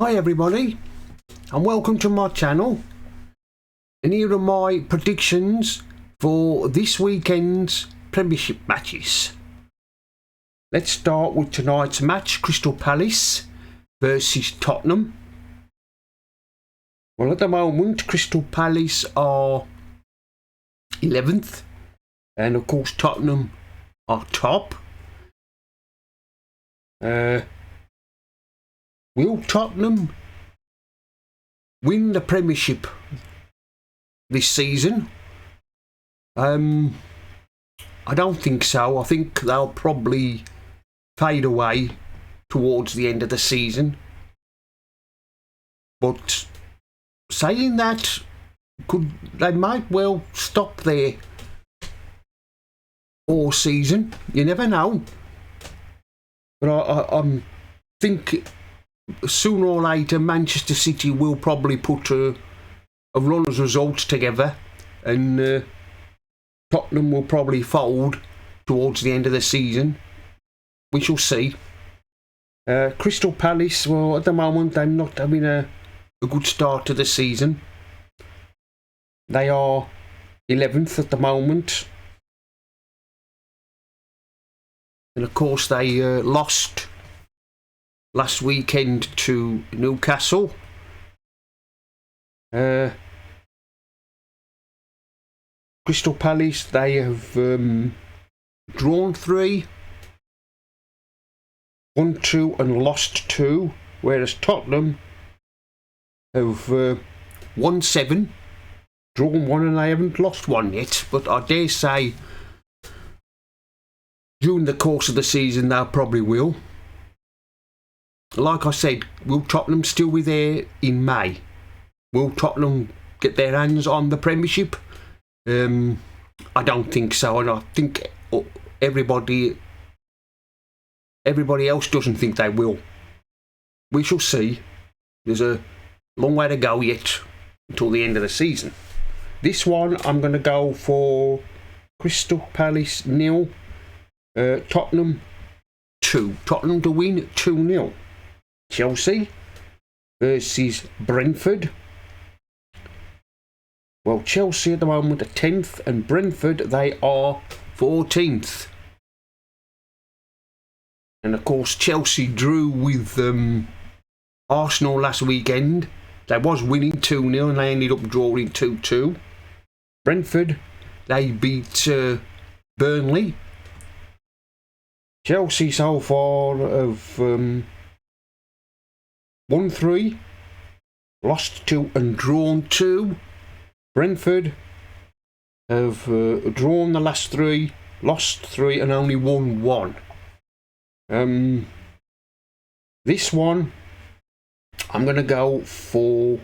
Hi everybody, and welcome to my channel, and here are my predictions for this weekend's Premiership matches. Let's start with tonight's match, Crystal Palace versus Tottenham. Well, at the moment Crystal Palace are 11th, and of course Tottenham are top. Will Tottenham win the Premiership this season? I don't think so. I think they'll probably fade away towards the end of the season. But saying that, they might well stop there all season. You never know. But I think sooner or later Manchester City will probably put a run of results together, and Tottenham will probably fold towards the end of the season. We shall see. Crystal Palace, well, at the moment they're not having a good start to the season. They are 11th at the moment, and of course they lost last weekend to Newcastle. Crystal Palace, they have drawn 3, won 2 and lost 2, whereas Tottenham have won 7, drawn 1 and they haven't lost 1 yet. But I dare say during the course of the season they probably will. Like I said, will Tottenham still be there in May? Will Tottenham get their hands on the Premiership? I don't think so, and I think everybody else doesn't think they will. We shall see. There's a long way to go yet until the end of the season. This one, I'm going to go for Crystal Palace 0, Tottenham 2. Tottenham to win 2-0. Chelsea versus Brentford. Well, Chelsea at the moment are 10th, and Brentford, they are 14th. And of course Chelsea drew with Arsenal last weekend. They was winning 2-0 and they ended up drawing 2-2. Brentford, they beat Burnley. Chelsea so far have won 3, lost 2 and drawn 2. Brentford have drawn the last 3, lost 3 and only won 1. This one, I'm going to go for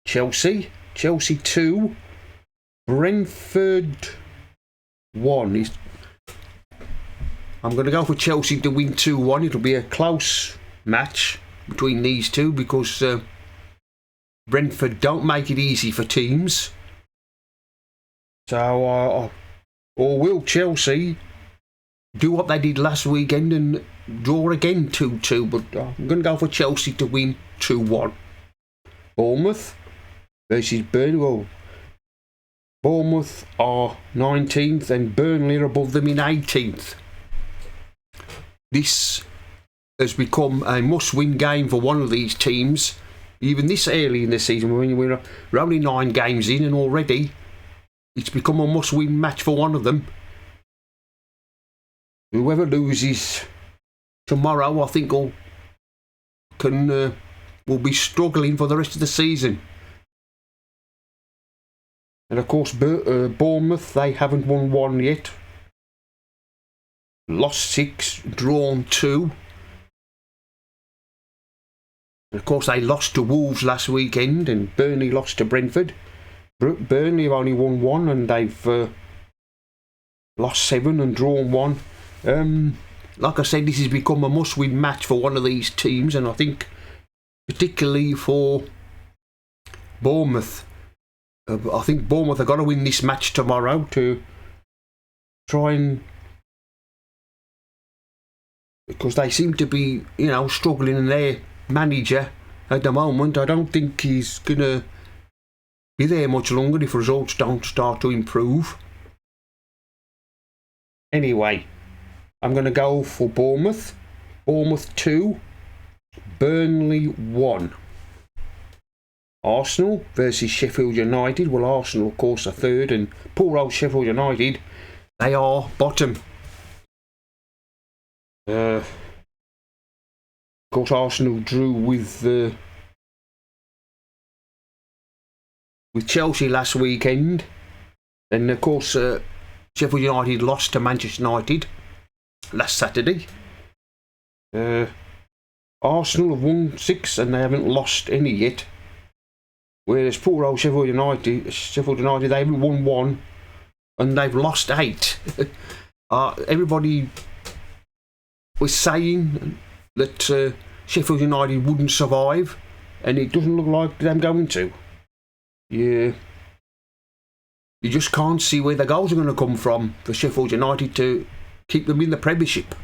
Chelsea. Chelsea 2, Brentford 1. I'm going to go for Chelsea to win 2-1. It'll be a close match between these two because Brentford don't make it easy for teams. So, or will Chelsea do what they did last weekend and draw again 2-2? But I'm going to go for Chelsea to win 2-1. Bournemouth versus Burnley. Well, Bournemouth are 19th and Burnley are above them in 18th. This has become a must-win game for one of these teams. Even this early in the season, when we're only 9 games in, and already it's become a must-win match for one of them. Whoever loses tomorrow, I think, will be struggling for the rest of the season. And of course, Bournemouth, they haven't won 1 yet. Lost 6, drawn 2. And of course, they lost to Wolves last weekend, and Burnley lost to Brentford. Burnley have only won 1 and they've lost 7 and drawn 1. Like I said, this has become a must-win match for one of these teams, and I think particularly for Bournemouth. I think Bournemouth have got to win this match tomorrow to try and, because they seem to be, struggling, and their manager at the moment. I don't think he's going to be there much longer if results don't start to improve. Anyway, I'm going to go for Bournemouth. Bournemouth 2, Burnley 1. Arsenal versus Sheffield United. Well, Arsenal, of course, are third, and poor old Sheffield United, they are bottom. Of course, Arsenal drew with Chelsea last weekend, and of course, Sheffield United lost to Manchester United last Saturday. Arsenal have won 6 and they haven't lost any yet. Whereas poor old Sheffield United, they haven't won 1 and they've lost 8. Everybody was saying that Sheffield United wouldn't survive, and it doesn't look like them going to. Yeah. You just can't see where the goals are going to come from for Sheffield United to keep them in the Premiership.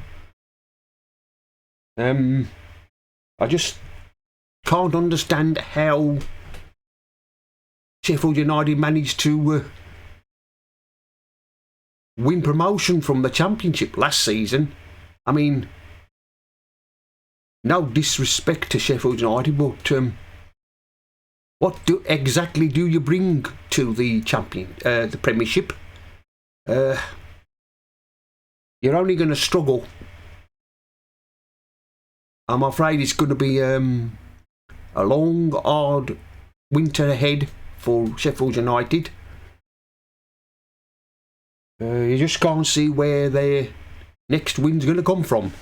I just can't understand how Sheffield United managed to win promotion from the Championship last season. I mean, no disrespect to Sheffield United, but what exactly do you bring to the the Premiership? You're only going to struggle. I'm afraid it's going to be a long, hard winter ahead for Sheffield United. You just can't see where their next win's going to come from.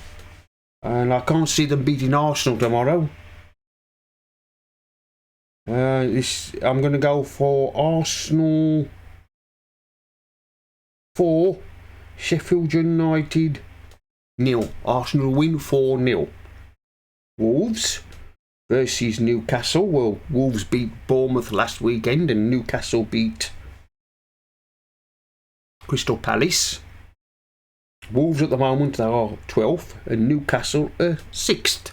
And I can't see them beating Arsenal tomorrow. I'm going to go for Arsenal 4, Sheffield United 0. Arsenal win 4-0. Wolves versus Newcastle. Well, Wolves beat Bournemouth last weekend and Newcastle beat Crystal Palace. Wolves at the moment, they are 12th and Newcastle are 6th.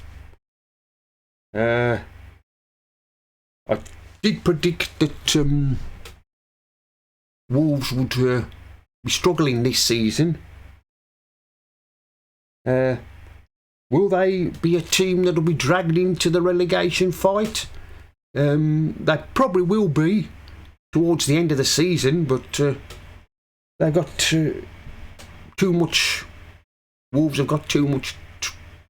I did predict that Wolves would be struggling this season. Will they be a team that will be dragged into the relegation fight? They probably will be towards the end of the season, but they've got too much. Wolves have got too much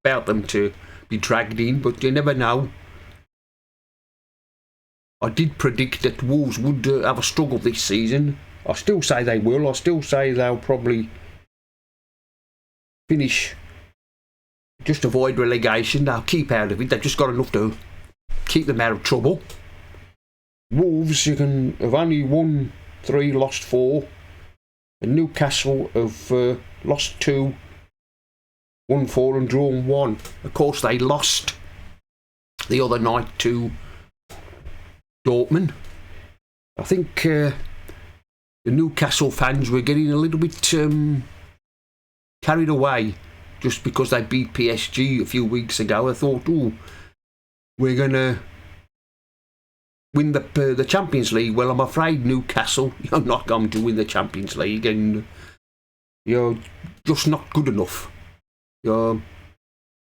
about them to be dragged in, but you never know. I did predict that Wolves would have a struggle this season. I still say they will. I still say they'll probably finish, just avoid relegation. They'll keep out of it. They've just got enough to keep them out of trouble. Wolves have only won 3, lost 4. And Newcastle have lost 2, won 4 and drawn 1. Of course, they lost the other night to Dortmund. I think the Newcastle fans were getting a little bit carried away just because they beat PSG a few weeks ago. I thought, we're going to win the Champions League. Well, I'm afraid, Newcastle, you're not going to win the Champions League, and you're just not good enough. And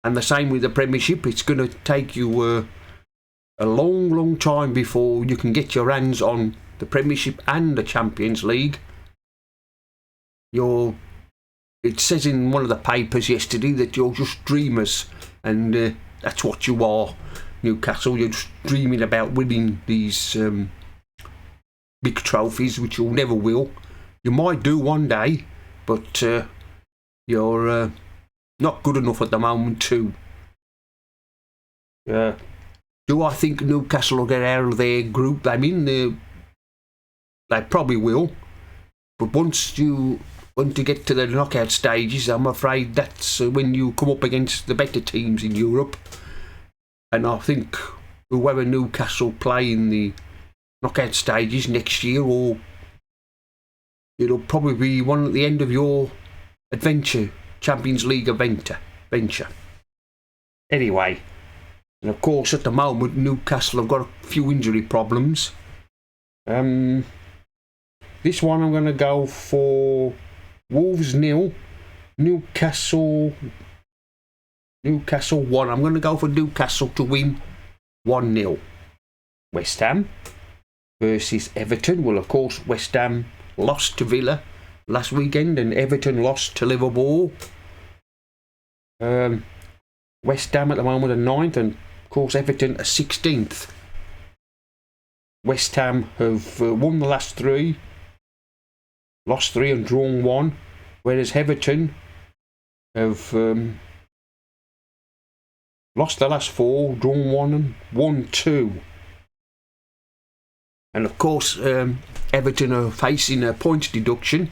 the same with the Premiership. It's going to take you a long, long time before you can get your hands on the Premiership and the Champions League. It says in one of the papers yesterday that you're just dreamers, and that's what you are, Newcastle. You're just dreaming about winning these big trophies, which you never will. You might do one day, but you're not good enough at the moment too. Do I think Newcastle will get out of their group? I mean, they probably will. But once you get to the knockout stages, I'm afraid that's when you come up against the better teams in Europe. And I think whoever Newcastle play in the knockout stages next year, or it'll probably be one at the end of your adventure, Champions League venture. Anyway, And of course, at the moment, Newcastle have got a few injury problems. This one I'm going to go for Wolves 0, Newcastle 1. I'm going to go for Newcastle to win 1-0. West Ham versus Everton. Well, of course, West Ham lost to Villa last weekend and Everton lost to Liverpool. West Ham at the moment are 9th and of course Everton are 16th. West Ham have won the last 3, lost 3 and drawn 1, whereas Everton have lost the last 4, drawn 1 and won 2. And of course Everton are facing a points deduction.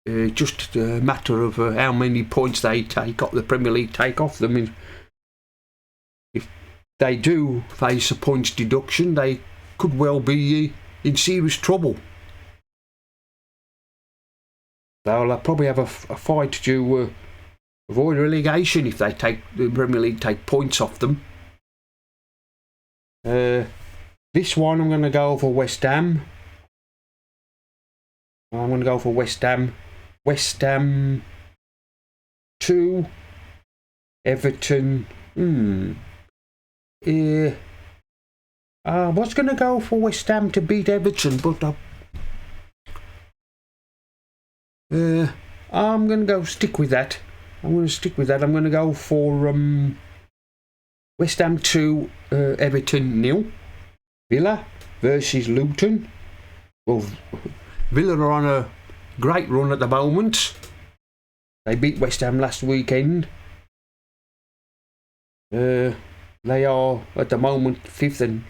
Just a matter of how many points they take off the Premier League take off them. And if they do face a points deduction, they could well be in serious trouble. They'll probably have a fight to avoid relegation if they take the Premier League take points off them. This one I'm going to go for West Ham. I'm going to go for West Ham. West Ham 2, Everton. I was going to go for West Ham to beat Everton, but I'm going to go stick with that. I'm going to go for West Ham 2, Everton 0. Villa versus Luton. Well, Villa are on a great run at the moment. They beat West Ham last weekend. They are at the moment 5th and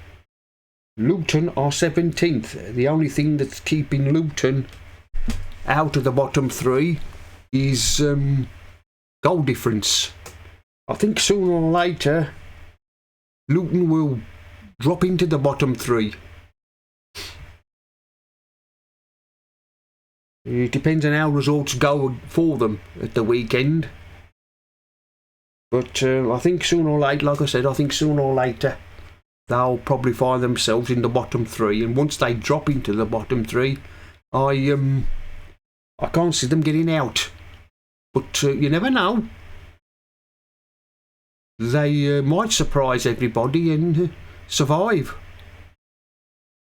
Luton are 17th. The only thing that's keeping Luton out of the bottom 3 is goal difference. I think sooner or later Luton will drop into the bottom 3. It depends on how results go for them at the weekend. But I think sooner or later, like I said, they'll probably find themselves in the bottom 3. And once they drop into the bottom 3, I can't see them getting out. But you never know. They might surprise everybody and survive.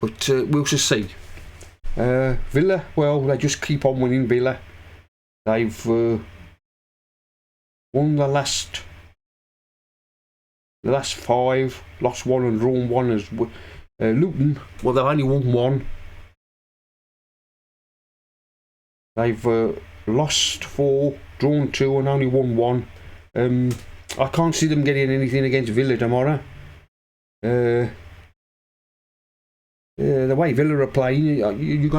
But we'll just see. Villa, well, they just keep on winning. Villa, they've won the last 5, lost 1 and drawn 1 as Luton. Well, they've only won 1. They've lost 4, drawn 2 and only won 1. I can't see them getting anything against Villa tomorrow. The way Villa are playing, you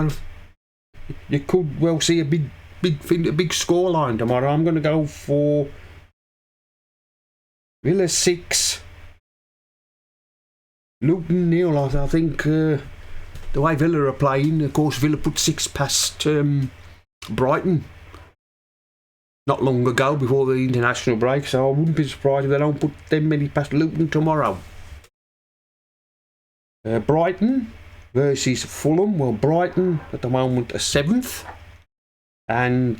could well see a big scoreline tomorrow. I'm going to go for Villa 6, Luton 0. I think the way Villa are playing, of course, Villa put 6 past Brighton not long ago before the international break, so I wouldn't be surprised if they don't put them many past Luton tomorrow. Brighton versus Fulham. Well, Brighton at the moment are 7th and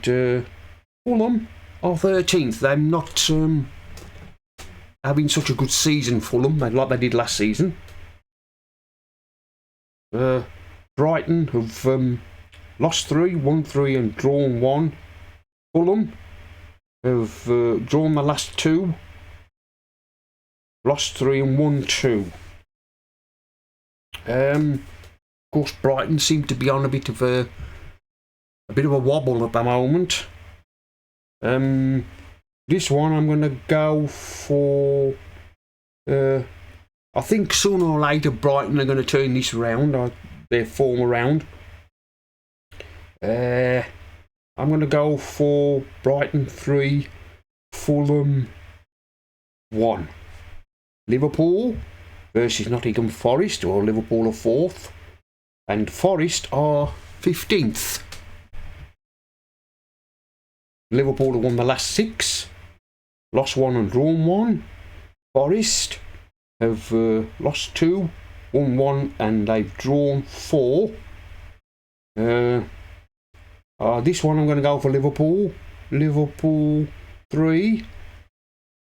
Fulham are 13th. They're not having such a good season, Fulham, like they did last season. Brighton have lost 3, won 3 and drawn 1. Fulham have drawn the last 2, lost 3 and won 2. Of course, Brighton seem to be on a bit of a wobble at the moment. This one I'm going to go for. I think sooner or later Brighton are going to turn this round, their form around. I'm going to go for Brighton 3, Fulham 1. Liverpool versus Nottingham Forest, or Liverpool are 4th, and Forest are 15th. Liverpool have won the last 6, lost 1 and drawn 1. Forest have lost 2, won 1, and they've drawn 4. This one I'm going to go for Liverpool. Liverpool 3,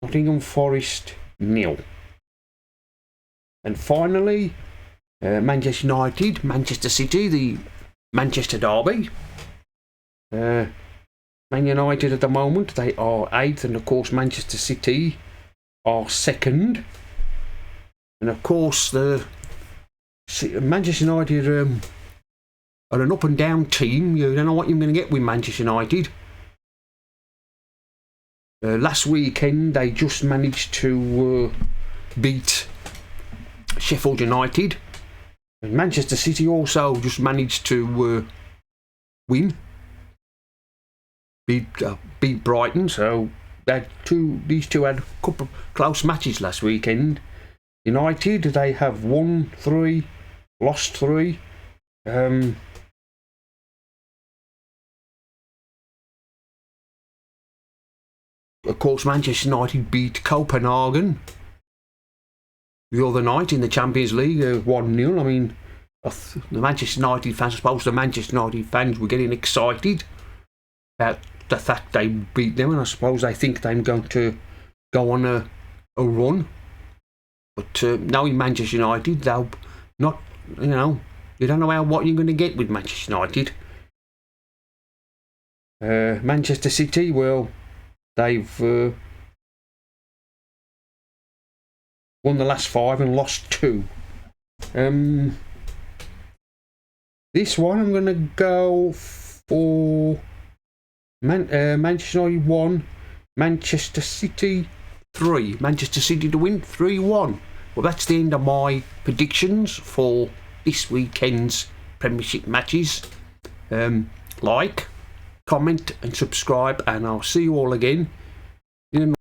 Nottingham Forest 0. And finally, Manchester United, Manchester City, the Manchester derby. Man United at the moment, they are 8th, and of course Manchester City are 2nd. And of course the Manchester United are an up and down team. You don't know what you're going to get with Manchester United. Last weekend they just managed to beat Sheffield United, and Manchester City also just managed to win, beat Brighton. So these two had a couple of close matches last weekend. United, they have won 3, lost 3. Of course, Manchester United beat Copenhagen the other night in the Champions League, 1-0. I mean, the Manchester United fans, I suppose the Manchester United fans were getting excited about the fact they beat them, and I suppose they think they're going to go on a run. But knowing Manchester United, they'll not, you don't know what you're going to get with Manchester United. Manchester City, well, they've won the last 5 and lost 2. This one I'm going to go for Manchester United 1, Manchester City 3. Manchester City to win 3-1. Well, that's the end of my predictions for this weekend's Premiership matches. Like, comment and subscribe, and I'll see you all again in